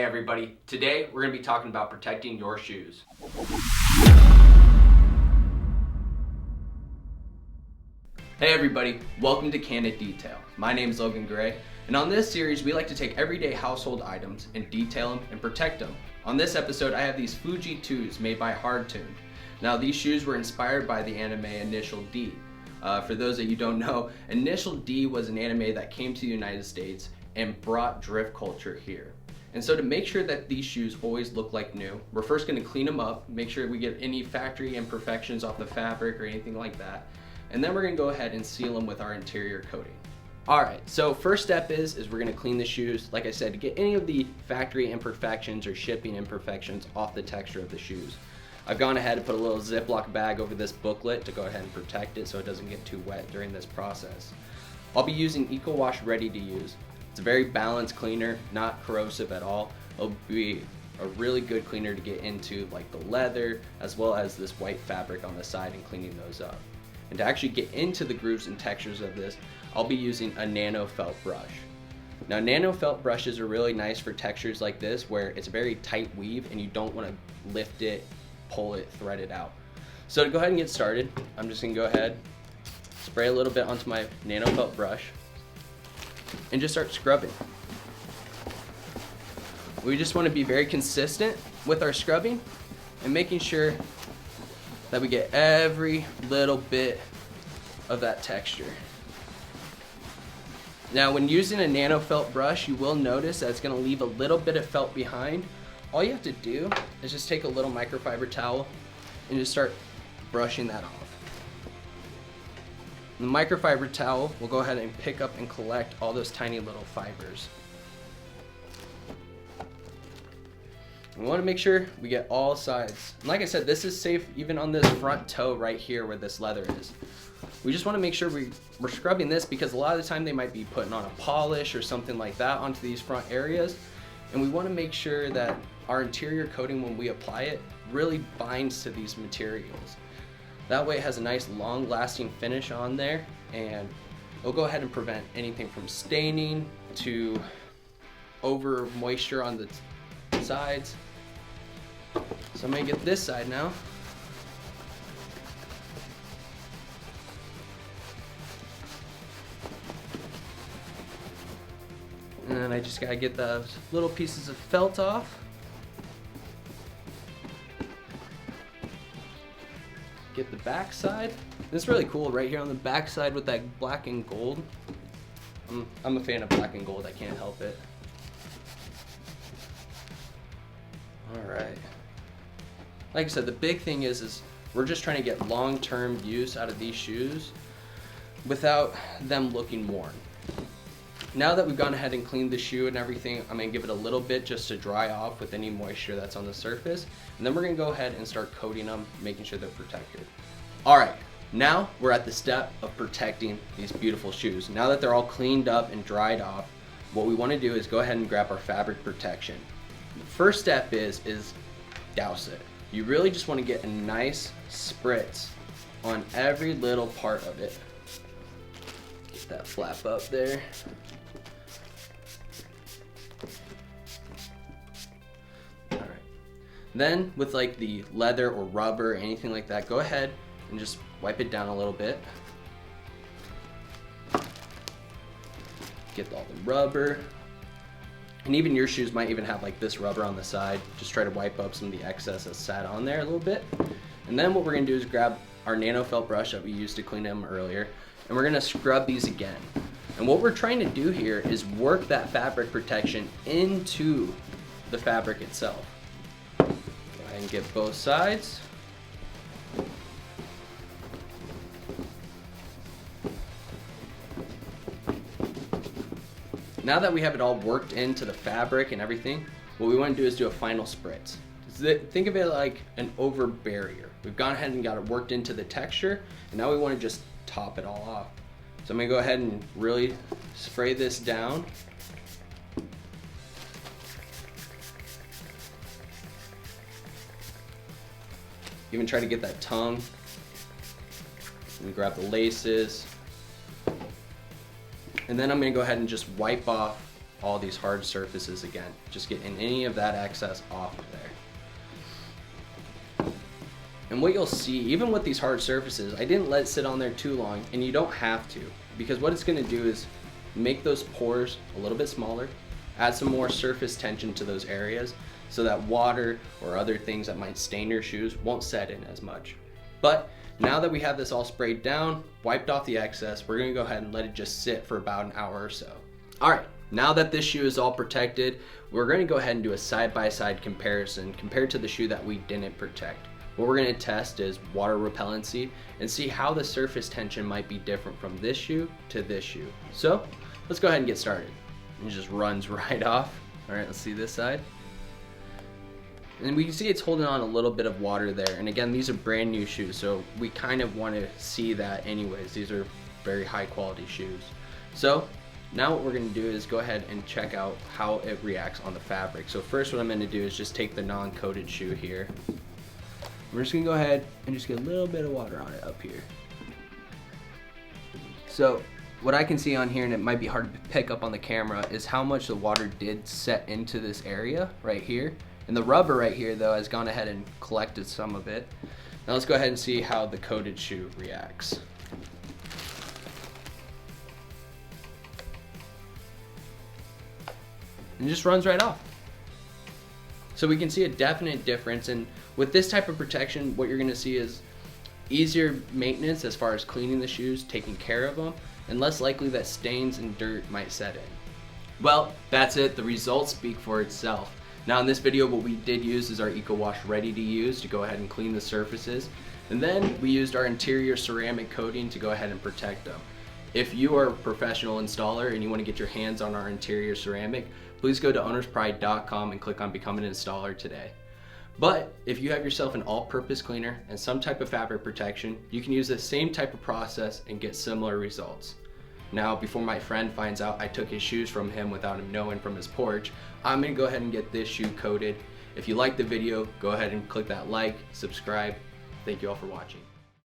everybody, today we're going to be talking about protecting your shoes. Hey everybody, welcome to Candid Detail. My name is Logan Gray, and on this series we like to take everyday household items and detail them and protect them. On this episode I have these Fuji 2s made by Hardtuned. Now these shoes were inspired by the anime Initial D. For those that you don't know, Initial D was an anime that came to the United States and brought drift culture here. And so to make sure that these shoes always look like new, we're first going to clean them up, make sure we get any factory imperfections off the fabric or anything like that. And then we're going to go ahead and seal them with our interior coating. Alright, so first step is we're going to clean the shoes, like I said, to get any of the factory imperfections or shipping imperfections off the texture of the shoes. I've gone ahead and put a little Ziploc bag over this booklet to go ahead and protect it so it doesn't get too wet during this process. I'll be using Eco Wash Ready to Use. It's a very balanced cleaner, not corrosive at all. It'll be a really good cleaner to get into like the leather as well as this white fabric on the side and cleaning those up. And to actually get into the grooves and textures of this, I'll be using a nano felt brush. Now nano felt brushes are really nice for textures like this where it's a very tight weave and you don't want to lift it, pull it, thread it out. So to go ahead and get started, I'm just going to go ahead, spray a little bit onto my nano felt brush and just start scrubbing. We just want to be very consistent with our scrubbing and making sure that we get every little bit of that texture. Now when using a nano felt brush, you will notice that it's going to leave a little bit of felt behind. All you have to do is just take a little microfiber towel and just start brushing that off. The microfiber towel will go ahead and pick up and collect all those tiny little fibers. We want to make sure we get all sides. And like I said, this is safe even on this front toe right here where this leather is. We just want to make sure we're scrubbing this because a lot of the time they might be putting on a polish or something like that onto these front areas. And we want to make sure that our interior coating, when we apply it, really binds to these materials. That way it has a nice long lasting finish on there and it'll go ahead and prevent anything from staining to over moisture on the sides. So I'm going to get this side now. And I just got to get those little pieces of felt off. Get the back side. This is really cool right here on the back side with that black and gold. I'm a fan of black and gold, I can't help it. Alright. Like I said, the big thing is we're just trying to get long-term use out of these shoes without them looking worn. Now that we've gone ahead and cleaned the shoe and everything, I'm going to give it a little bit just to dry off with any moisture that's on the surface. And then we're going to go ahead and start coating them, making sure they're protected. Alright, now we're at the step of protecting these beautiful shoes. Now that they're all cleaned up and dried off, what we want to do is go ahead and grab our fabric protection. The first step is douse it. You really just want to get a nice spritz on every little part of it. Get that flap up there. Alright. Then with like the leather or rubber or anything like that, go ahead and just wipe it down a little bit. Get all the rubber. And even your shoes might even have like this rubber on the side. Just try to wipe up some of the excess that's sat on there a little bit. And then what we're going to do is grab our nano felt brush that we used to clean them earlier, and we're going to scrub these again. And what we're trying to do here is work that fabric protection into the fabric itself. Go ahead and get both sides. Now that we have it all worked into the fabric and everything, what we want to do is do a final spritz. Think of it like an over barrier. We've gone ahead and got it worked into the texture, and now we want to just top it all off. So I'm going to go ahead and really spray this down. Even try to get that tongue. And grab the laces. And then I'm going to go ahead and just wipe off all these hard surfaces again, just getting any of that excess off of there. And what you'll see, even with these hard surfaces, I didn't let it sit on there too long, and you don't have to, because what it's going to do is make those pores a little bit smaller, add some more surface tension to those areas so that water or other things that might stain your shoes won't set in as much. But now that we have this all sprayed down, wiped off the excess, we're going to go ahead and let it just sit for about an hour or so. All right, now that this shoe is all protected, we're going to go ahead and do a side-by-side comparison compared to the shoe that we didn't protect. What we're going to test is water repellency and see how the surface tension might be different from this shoe to this shoe. So let's go ahead and get started. It just runs right off. All right, let's see this side. And we can see it's holding on a little bit of water there. And again, these are brand new shoes, so we kind of want to see that anyways. These are very high quality shoes. So now what we're going to do is go ahead and check out how it reacts on the fabric. So first what I'm going to do is just take the non-coated shoe here. We're just going to go ahead and just get a little bit of water on it up here. So what I can see on here, and it might be hard to pick up on the camera, is how much the water did set into this area right here. And the rubber right here though has gone ahead and collected some of it. Now let's go ahead and see how the coated shoe reacts. And it just runs right off. So we can see a definite difference, and with this type of protection, what you're gonna see is easier maintenance as far as cleaning the shoes, taking care of them, and less likely that stains and dirt might set in. Well, that's it. The results speak for itself. Now in this video, what we did use is our Eco Wash Ready to Use to go ahead and clean the surfaces. And then we used our interior ceramic coating to go ahead and protect them. If you are a professional installer and you want to get your hands on our interior ceramic, please go to ownerspride.com and click on Become an Installer today. But if you have yourself an all-purpose cleaner and some type of fabric protection, you can use the same type of process and get similar results. Now, before my friend finds out I took his shoes from him without him knowing from his porch, I'm gonna go ahead and get this shoe coated. If you like the video, go ahead and click that like, subscribe. Thank you all for watching.